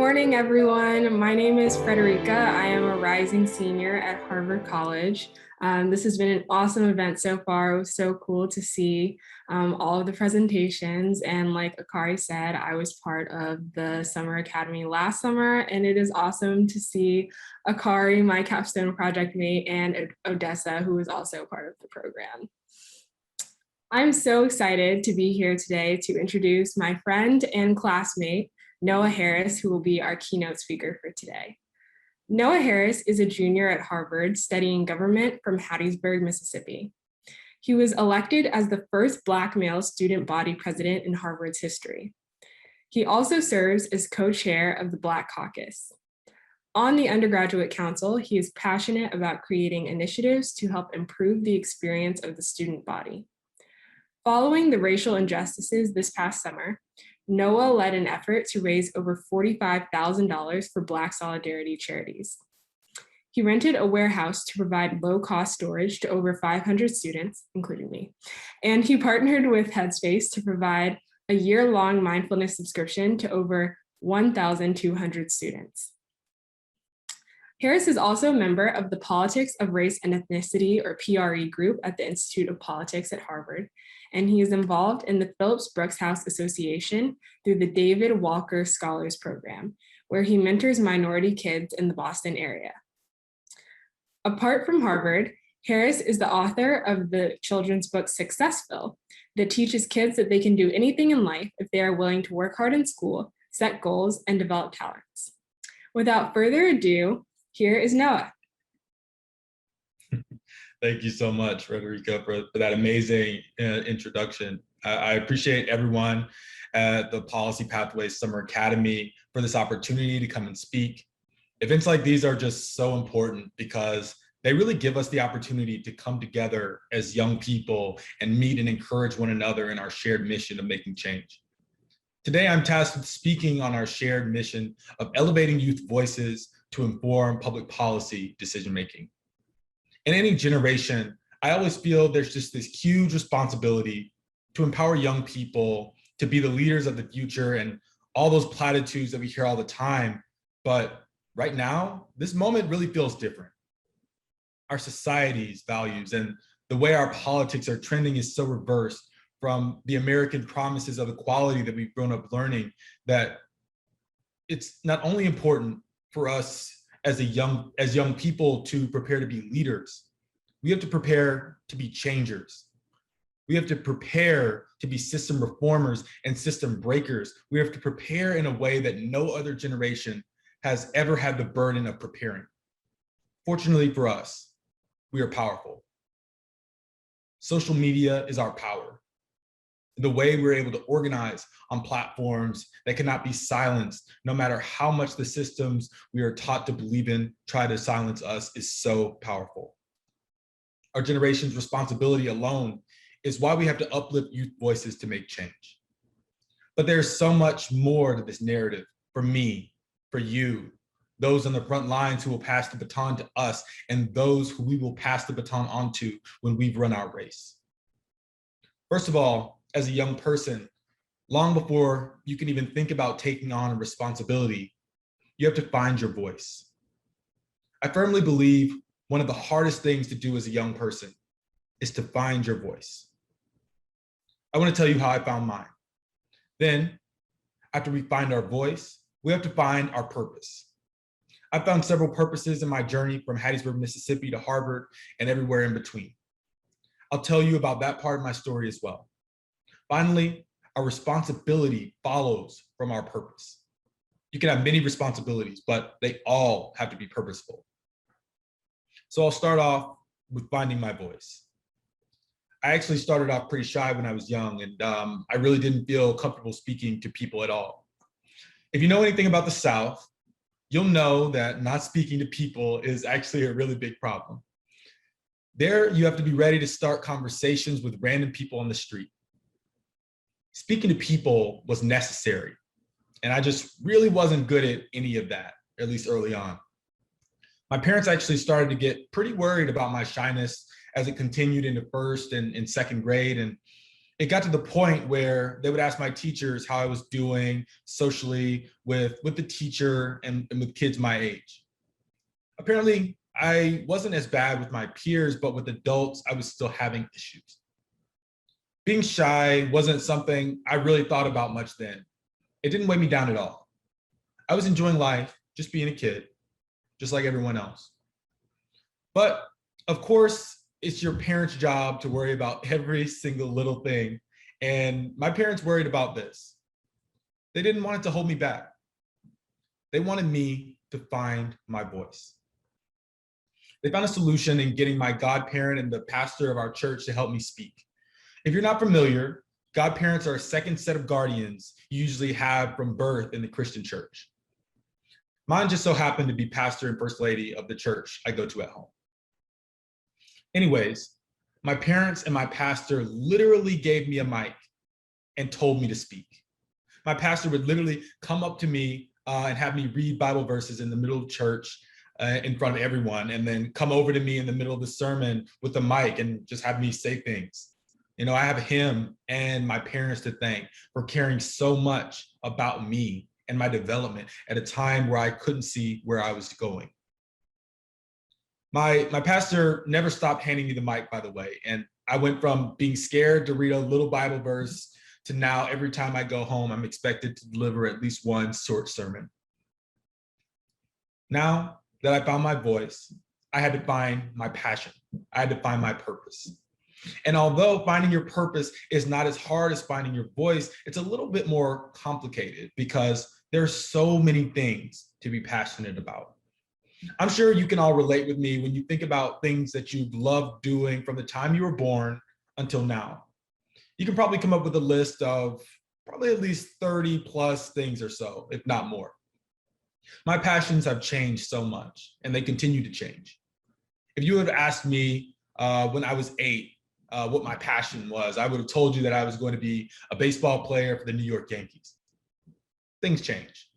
morning, everyone. My name is Frederica. I am a rising senior at Harvard College. This has been an awesome event so far. It was so cool to see all of the presentations. And like Akari said, I was part of the Summer Academy last summer, and it is awesome to see Akari, my Capstone project mate, and Odessa, who was also part of the program. I'm so excited to be here today to introduce my friend and classmate, Noah Harris, who will be our keynote speaker for today. Noah Harris is a junior at Harvard studying government from Hattiesburg, Mississippi. He was elected as the first Black male student body president in Harvard's history. He also serves as co-chair of the Black Caucus. On the undergraduate council, he is passionate about creating initiatives to help improve the experience of the student body. Following the racial injustices this past summer, Noah led an effort to raise over $45,000 for Black Solidarity charities. He rented a warehouse to provide low-cost storage to over 500 students, including me, and he partnered with Headspace to provide a year-long mindfulness subscription to over 1,200 students. Harris is also a member of the Politics of Race and Ethnicity, or PRE group at the Institute of Politics at Harvard, and he is involved in the Phillips Brooks House Association through the David Walker Scholars Program, where he mentors minority kids in the Boston area. Apart from Harvard, Harris is the author of the children's book Successville, that teaches kids that they can do anything in life if they are willing to work hard in school, set goals, and develop talents. Without further ado, here is Noah. Thank you so much, Frederica, for that amazing introduction. I appreciate everyone at the Policy Pathways Summer Academy for this opportunity to come and speak. Events like these are just so important because they really give us the opportunity to come together as young people and meet and encourage one another in our shared mission of making change. Today, I'm tasked with speaking on our shared mission of elevating youth voices to inform public policy decision-making. In any generation, I always feel there's just this huge responsibility to empower young people to be the leaders of the future and all those platitudes that we hear all the time. But right now, this moment really feels different. Our society's values and the way our politics are trending is so reversed from the American promises of equality that we've grown up learning, that it's not only important for us as young people to prepare to be leaders, we have to prepare to be changers. We have to prepare to be system reformers and system breakers. We have to prepare in a way that no other generation has ever had the burden of preparing. Fortunately for us, we are powerful. Social media is our power. The way we're able to organize on platforms that cannot be silenced, no matter how much the systems we are taught to believe in try to silence us, is so powerful. Our generation's responsibility alone is why we have to uplift youth voices to make change. But there's so much more to this narrative for me, for you, those on the front lines who will pass the baton to us, and those who we will pass the baton on to when we've run our race. First of all, as a young person, long before you can even think about taking on a responsibility, you have to find your voice. I firmly believe one of the hardest things to do as a young person is to find your voice. I want to tell you how I found mine. Then, after we find our voice, we have to find our purpose. I found several purposes in my journey from Hattiesburg, Mississippi to Harvard and everywhere in between. I'll tell you about that part of my story as well. Finally, our responsibility follows from our purpose. You can have many responsibilities, but they all have to be purposeful. So I'll start off with finding my voice. I actually started off pretty shy when I was young, and I really didn't feel comfortable speaking to people at all. If you know anything about the South, you'll know that not speaking to people is actually a really big problem. There, you have to be ready to start conversations with random people on the street. Speaking to people was necessary, and I just really wasn't good at any of that, at least early on. My parents actually started to get pretty worried about my shyness as it continued into first and second grade, and It got to the point where they would ask my teachers how I was doing socially with the teacher and with kids my age. Apparently, I wasn't as bad with my peers, but with adults, I was still having issues. Being shy wasn't something I really thought about much then. It didn't weigh me down at all. I was enjoying life, just being a kid, just like everyone else. But of course, it's your parents' job to worry about every single little thing. And my parents worried about this. They didn't want it to hold me back. They wanted me to find my voice. They found a solution in getting my godparent and the pastor of our church to help me speak. If you're not familiar, godparents are a second set of guardians you usually have from birth in the Christian church. Mine just so happened to be pastor and first lady of the church I go to at home. Anyways, my parents and my pastor literally gave me a mic and told me to speak. My pastor would literally come up to me and have me read Bible verses in the middle of church in front of everyone, and then come over to me in the middle of the sermon with a mic and just have me say things. You know, I have him and my parents to thank for caring so much about me and my development at a time where I couldn't see where I was going. My pastor never stopped handing me the mic, by the way, and I went from being scared to read a little Bible verse to now every time I go home, I'm expected to deliver at least one short sermon. Now that I found my voice, I had to find my passion. I had to find my purpose. And although finding your purpose is not as hard as finding your voice, it's a little bit more complicated because there's so many things to be passionate about. I'm sure you can all relate with me when you think about things that you've loved doing from the time you were born until now. You can probably come up with a list of probably at least 30 plus things or so, if not more. My passions have changed so much, and they continue to change. If you had asked me when I was 8, what my passion was, I would have told you that I was going to be a baseball player for the New York Yankees. Things change.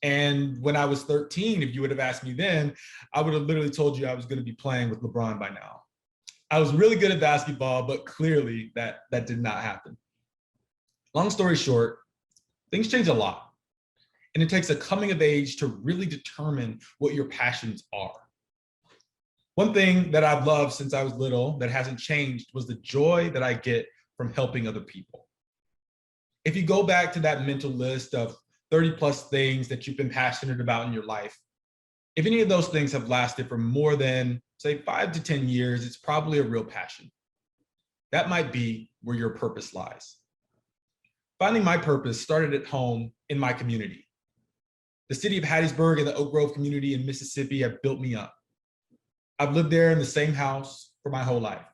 And when I was 13, if you would have asked me then, I would have literally told you I was going to be playing with LeBron by now. I was really good at basketball, but clearly that did not happen. Long story short, things change a lot. And it takes a coming of age to really determine what your passions are. One thing that I've loved since I was little that hasn't changed was the joy that I get from helping other people. If you go back to that mental list of 30 plus things that you've been passionate about in your life, if any of those things have lasted for more than, say, 5 to 10 years, it's probably a real passion. That might be where your purpose lies. Finding my purpose started at home in my community. The city of Hattiesburg and the Oak Grove community in Mississippi have built me up. I've lived there in the same house for my whole life.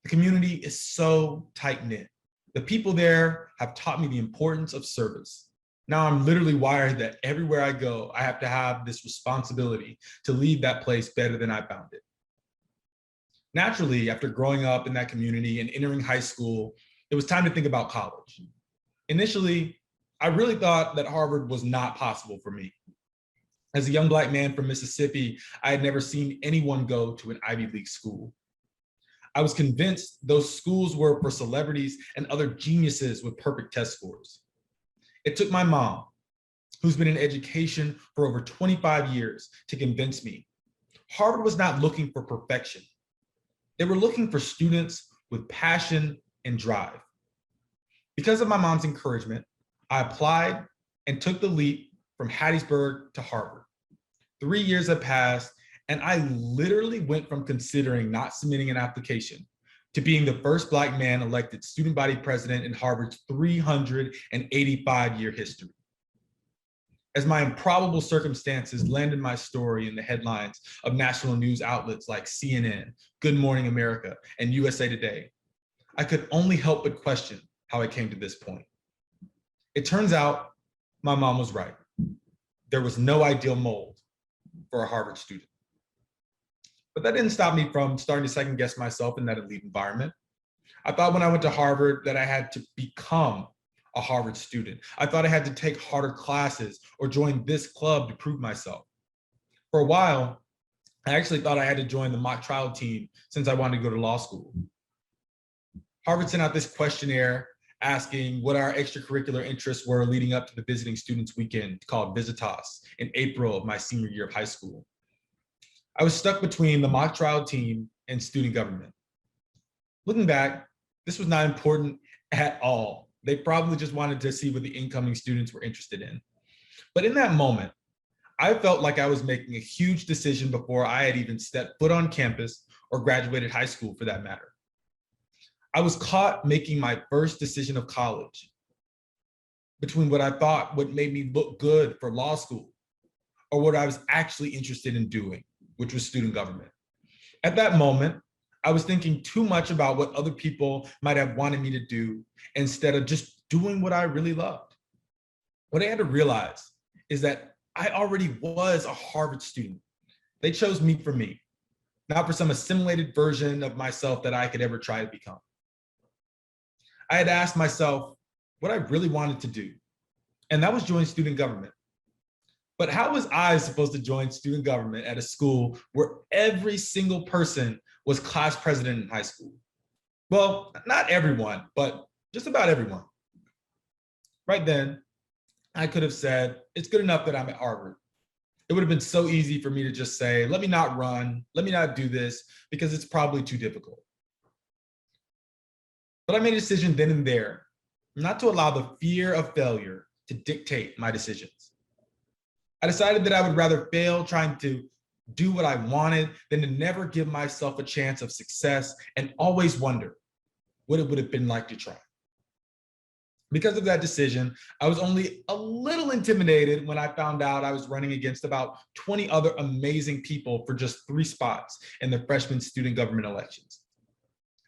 The community is so tight-knit. The people there have taught me the importance of service. Now I'm literally wired that everywhere I go, I have to have this responsibility to leave that place better than I found it. Naturally, after growing up in that community and entering high school, it was time to think about college. Initially, I really thought that Harvard was not possible for me. As a young Black man from Mississippi, I had never seen anyone go to an Ivy League school. I was convinced those schools were for celebrities and other geniuses with perfect test scores. It took my mom, who's been in education for over 25 years, to convince me Harvard was not looking for perfection. They were looking for students with passion and drive. Because of my mom's encouragement, I applied and took the leap from Hattiesburg to Harvard. 3 years have passed, and I literally went from considering not submitting an application to being the first Black man elected student body president in Harvard's 385-year history. As my improbable circumstances landed my story in the headlines of national news outlets like CNN, Good Morning America, and USA Today, I could only help but question how I came to this point. It turns out my mom was right. There was no ideal mold for a Harvard student. But that didn't stop me from starting to second guess myself in that elite environment. I thought when I went to Harvard that I had to become a Harvard student. I thought I had to take harder classes or join this club to prove myself. For a while, I actually thought I had to join the mock trial team since I wanted to go to law school. Harvard sent out this questionnaire asking what our extracurricular interests were leading up to the Visiting Students Weekend called Visitas in April of my senior year of high school. I was stuck between the mock trial team and student government. Looking back, this was not important at all. They probably just wanted to see what the incoming students were interested in. But in that moment, I felt like I was making a huge decision before I had even stepped foot on campus or graduated high school for that matter. I was caught making my first decision of college between what I thought would make me look good for law school or what I was actually interested in doing, which was student government. At that moment, I was thinking too much about what other people might have wanted me to do instead of just doing what I really loved. What I had to realize is that I already was a Harvard student. They chose me for me, not for some assimilated version of myself that I could ever try to become. I had asked myself what I really wanted to do, and that was join student government. But how was I supposed to join student government at a school where every single person was class president in high school? Well, not everyone, but just about everyone. Right then, I could have said, it's good enough that I'm at Harvard. It would have been so easy for me to just say, let me not run, let me not do this, because it's probably too difficult. But I made a decision then and there not to allow the fear of failure to dictate my decisions. I decided that I would rather fail trying to do what I wanted than to never give myself a chance of success and always wonder what it would have been like to try. Because of that decision, I was only a little intimidated when I found out I was running against about 20 other amazing people for just 3 spots in the freshman student government elections.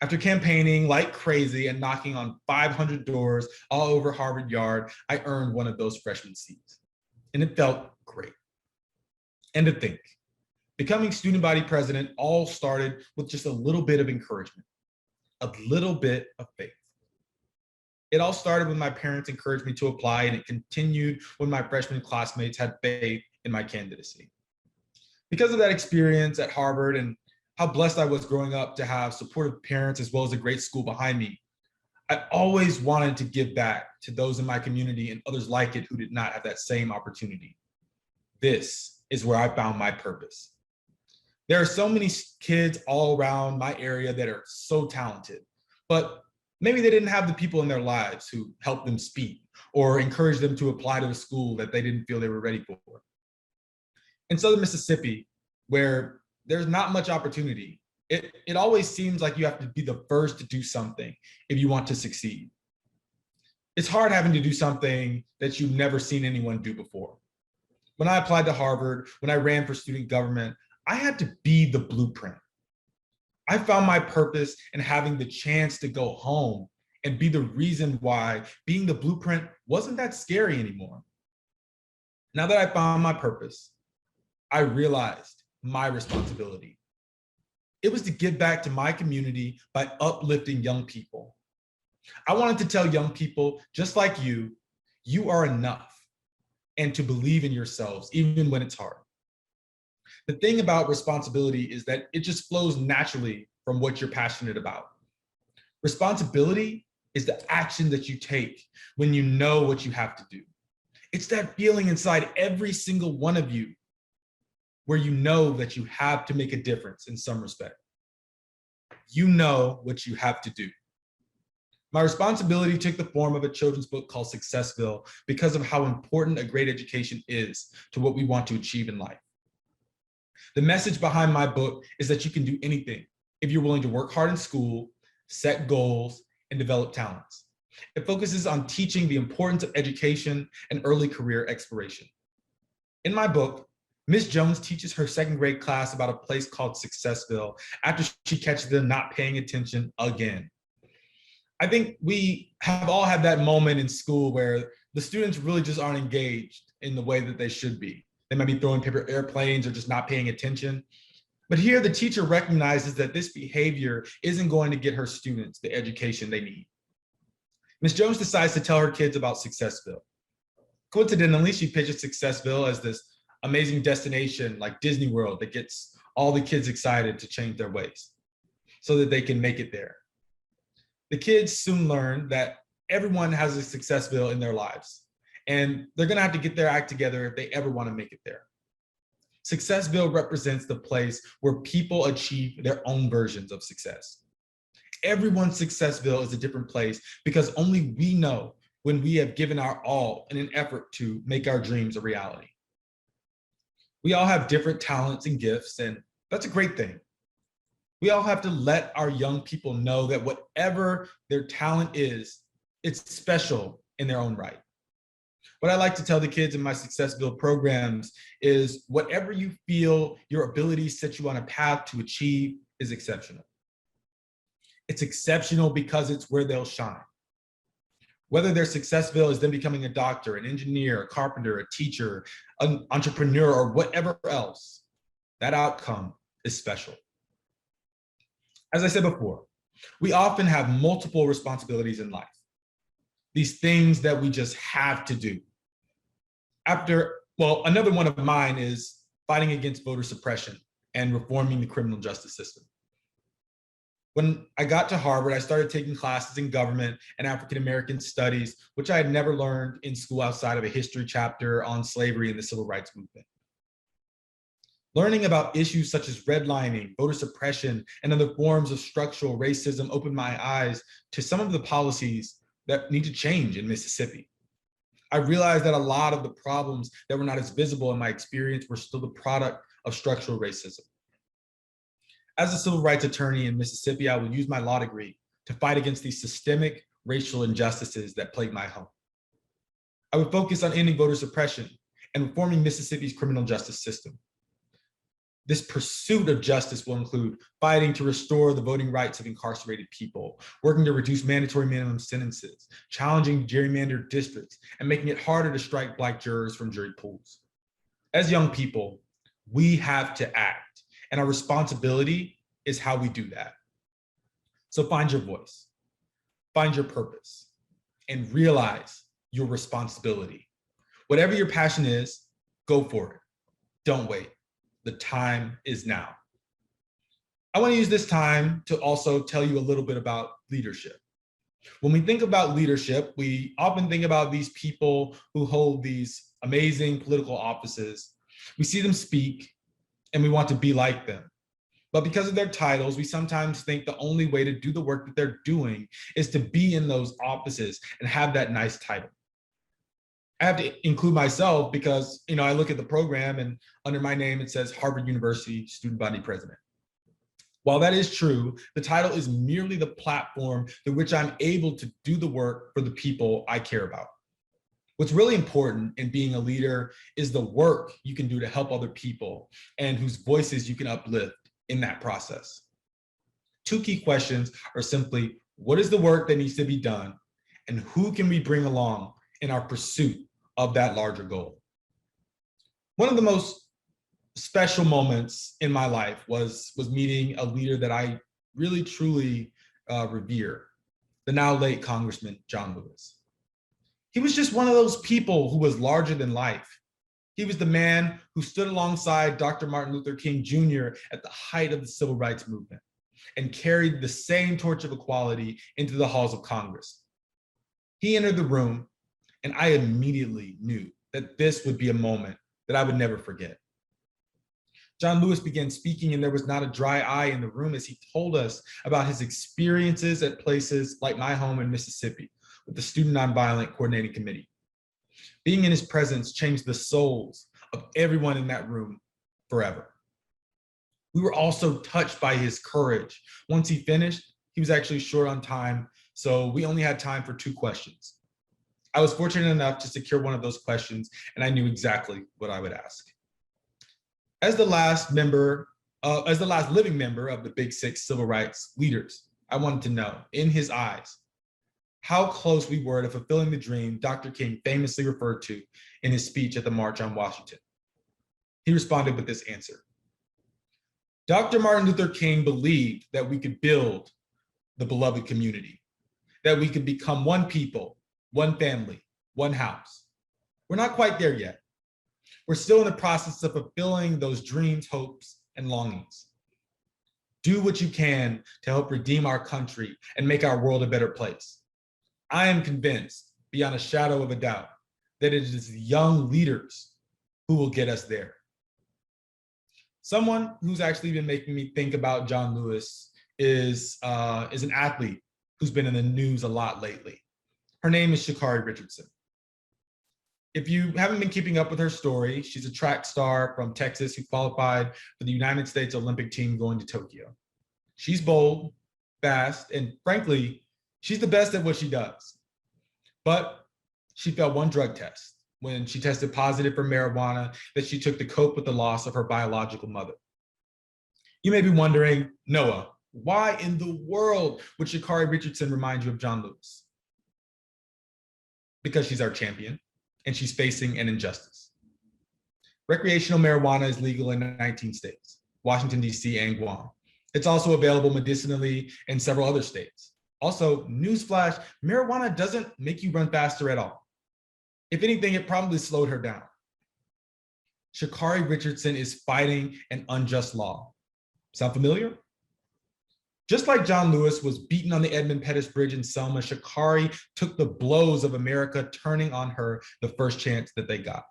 After campaigning like crazy and knocking on 500 doors all over Harvard Yard, I earned one of those freshman seats. And it felt great. And to think, becoming student body president all started with just a little bit of encouragement, a little bit of faith. It all started when my parents encouraged me to apply, and it continued when my freshman classmates had faith in my candidacy. Because of that experience at Harvard and how blessed I was growing up to have supportive parents as well as a great school behind me, I always wanted to give back to those in my community and others like it who did not have that same opportunity. This is where I found my purpose. There are so many kids all around my area that are so talented, but maybe they didn't have the people in their lives who helped them speak or encouraged them to apply to a school that they didn't feel they were ready for. In Southern Mississippi, where there's not much opportunity, it always seems like you have to be the first to do something if you want to succeed. It's hard having to do something that you've never seen anyone do before. When I applied to Harvard, when I ran for student government, I had to be the blueprint. I found my purpose in having the chance to go home and be the reason why being the blueprint wasn't that scary anymore. Now that I found my purpose, I realized my responsibility. It was to give back to my community by uplifting young people. I wanted to tell young people, just like you are enough, and to believe in yourselves, even when it's hard. The thing about responsibility is that it just flows naturally from what you're passionate about. Responsibility is the action that you take when you know what you have to do. It's that feeling inside every single one of you where you know that you have to make a difference in some respect. You know what you have to do. My responsibility took the form of a children's book called Successville because of how important a great education is to what we want to achieve in life. The message behind my book is that you can do anything if you're willing to work hard in school, set goals, and develop talents. It focuses on teaching the importance of education and early career exploration. In my book, Ms. Jones teaches her 2nd grade class about a place called Successville after she catches them not paying attention again. I think we have all had that moment in school where the students really just aren't engaged in the way that they should be. They might be throwing paper airplanes or just not paying attention. But here the teacher recognizes that this behavior isn't going to get her students the education they need. Ms. Jones decides to tell her kids about Successville. Coincidentally, she pitches Successville as this amazing destination like Disney World that gets all the kids excited to change their ways so that they can make it there. The kids soon learn that everyone has a Successville in their lives, and they're gonna have to get their act together if they ever wanna make it there. Successville represents the place where people achieve their own versions of success. Everyone's Successville is a different place because only we know when we have given our all in an effort to make our dreams a reality. We all have different talents and gifts, and that's a great thing. We all have to let our young people know that whatever their talent is, it's special in their own right. What I like to tell the kids in my Successville programs is whatever you feel your abilities set you on a path to achieve is exceptional. It's exceptional because it's where they'll shine. Whether their Successville is them becoming a doctor, an engineer, a carpenter, a teacher, an entrepreneur, or whatever else, that outcome is special. As I said before, we often have multiple responsibilities in life. These things that we just have to do. Another one of mine is fighting against voter suppression and reforming the criminal justice system. When I got to Harvard, I started taking classes in government and African American studies, which I had never learned in school outside of a history chapter on slavery and the civil rights movement. Learning about issues such as redlining, voter suppression, and other forms of structural racism opened my eyes to some of the policies that need to change in Mississippi. I realized that a lot of the problems that were not as visible in my experience were still the product of structural racism. As a civil rights attorney in Mississippi, I would use my law degree to fight against these systemic racial injustices that plague my home. I would focus on ending voter suppression and reforming Mississippi's criminal justice system. This pursuit of justice will include fighting to restore the voting rights of incarcerated people, working to reduce mandatory minimum sentences, challenging gerrymandered districts, and making it harder to strike Black jurors from jury pools. As young people, we have to act, and our responsibility is how we do that. So find your voice, find your purpose, and realize your responsibility. Whatever your passion is, go for it. Don't wait. The time is now. I want to use this time to also tell you a little bit about leadership. When we think about leadership, we often think about these people who hold these amazing political offices. We see them speak and we want to be like them. But because of their titles, we sometimes think the only way to do the work that they're doing is to be in those offices and have that nice title. I have to include myself because, I look at the program and under my name, it says Harvard University Student Body President. While that is true, the title is merely the platform through which I'm able to do the work for the people I care about. What's really important in being a leader is the work you can do to help other people and whose voices you can uplift in that process. Two key questions are simply, what is the work that needs to be done and who can we bring along in our pursuit of that larger goal? One of the most special moments in my life was meeting a leader that I really truly revere, the now late Congressman John Lewis. He was just one of those people who was larger than life. He was the man who stood alongside Dr. Martin Luther King Jr. at the height of the civil rights movement and carried the same torch of equality into the halls of Congress. He entered the room, and I immediately knew that this would be a moment that I would never forget. John Lewis began speaking, and there was not a dry eye in the room as he told us about his experiences at places like my home in Mississippi with the Student Nonviolent Coordinating Committee. Being in his presence changed the souls of everyone in that room forever. We were also touched by his courage. Once he finished, he was actually short on time, so we only had time for 2 questions. I was fortunate enough to secure one of those questions, and I knew exactly what I would ask. As the last living member of the Big Six civil rights leaders, I wanted to know, in his eyes, how close we were to fulfilling the dream Dr. King famously referred to in his speech at the March on Washington. He responded with this answer. Dr. Martin Luther King believed that we could build the beloved community, that we could become one people, one family, one house. We're not quite there yet. We're still in the process of fulfilling those dreams, hopes, and longings. Do what you can to help redeem our country and make our world a better place. I am convinced, beyond a shadow of a doubt, that it is young leaders who will get us there. Someone who's actually been making me think about John Lewis is an athlete who's been in the news a lot lately. Her name is Sha'Carri Richardson. If you haven't been keeping up with her story, she's a track star from Texas who qualified for the United States Olympic team going to Tokyo. She's bold, fast, and frankly, she's the best at what she does. But she failed one drug test when she tested positive for marijuana that she took to cope with the loss of her biological mother. You may be wondering, Noah, why in the world would Sha'Carri Richardson remind you of John Lewis? Because she's our champion and she's facing an injustice. Recreational marijuana is legal in 19 states, Washington, D.C. and Guam. It's also available medicinally in several other states. Also, newsflash, marijuana doesn't make you run faster at all. If anything, it probably slowed her down. Sha'Carri Richardson is fighting an unjust law. Sound familiar? Just like John Lewis was beaten on the Edmund Pettus Bridge in Selma, Sha'Carri took the blows of America turning on her the first chance that they got.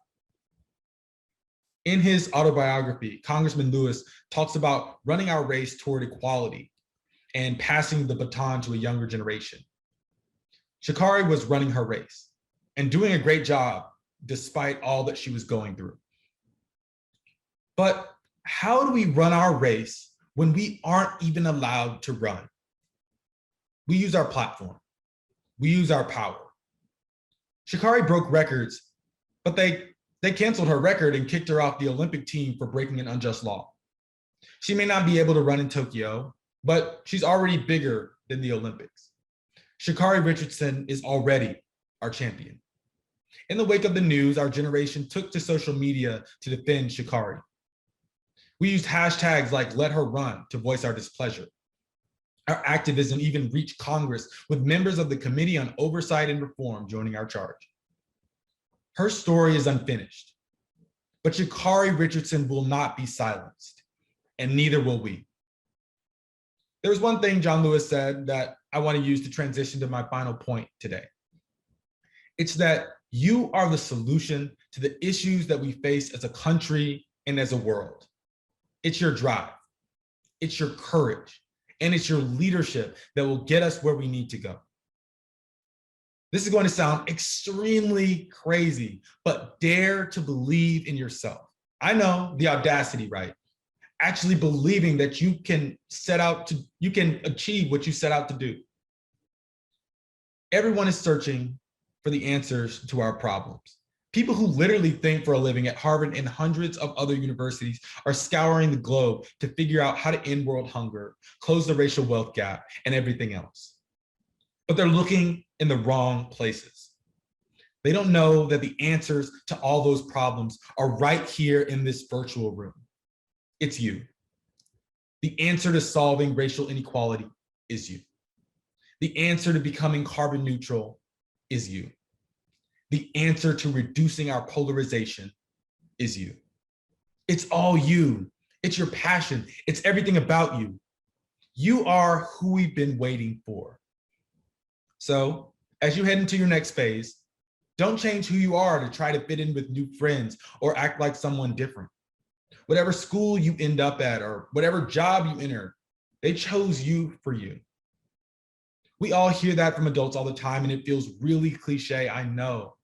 In his autobiography, Congressman Lewis talks about running our race toward equality and passing the baton to a younger generation. Sha'Carri was running her race and doing a great job despite all that she was going through. But how do we run our race when we aren't even allowed to run? We use our platform. We use our power. Sha'Carri broke records, but they canceled her record and kicked her off the Olympic team for breaking an unjust law. She may not be able to run in Tokyo, but she's already bigger than the Olympics. Sha'Carri Richardson is already our champion. In the wake of the news, our generation took to social media to defend Sha'Carri. We used hashtags like "Let Her Run" to voice our displeasure. Our activism even reached Congress, with members of the Committee on Oversight and Reform joining our charge. Her story is unfinished, but Sha'Carri Richardson will not be silenced, and neither will we. There's one thing John Lewis said that I want to use to transition to my final point today. It's that you are the solution to the issues that we face as a country and as a world. It's your drive, it's your courage, and it's your leadership that will get us where we need to go. This is going to sound extremely crazy, but dare to believe in yourself. I know, the audacity, right? Actually believing that you can achieve what you set out to do. Everyone is searching for the answers to our problems. People who literally think for a living at Harvard and hundreds of other universities are scouring the globe to figure out how to end world hunger, close the racial wealth gap, and everything else. But they're looking in the wrong places. They don't know that the answers to all those problems are right here in this virtual room. It's you. The answer to solving racial inequality is you. The answer to becoming carbon neutral is you. The answer to reducing our polarization is you. It's all you. It's your passion. It's everything about you. You are who we've been waiting for. So as you head into your next phase, don't change who you are to try to fit in with new friends or act like someone different. Whatever school you end up at or whatever job you enter, they chose you for you. We all hear that from adults all the time, and it feels really cliche, I know.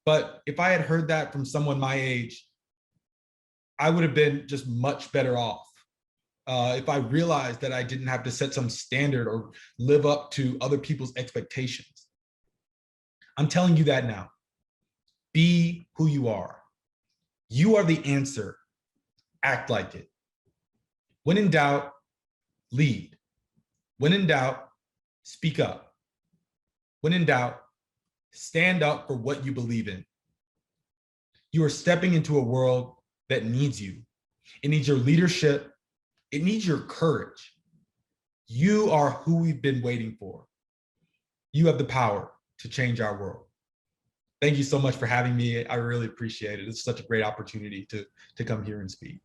But if I had heard that from someone my age, I would have been just much better off. If I realized that I didn't have to set some standard or live up to other people's expectations. I'm telling you that now. Be who you are. You are the answer. Act like it. When in doubt, lead. When in doubt, speak up. When in doubt, stand up for what you believe in. You are stepping into a world that needs you. It needs your leadership. It needs your courage. You are who we've been waiting for. You have the power to change our world. Thank you so much for having me. I really appreciate it. It's such a great opportunity to come here and speak.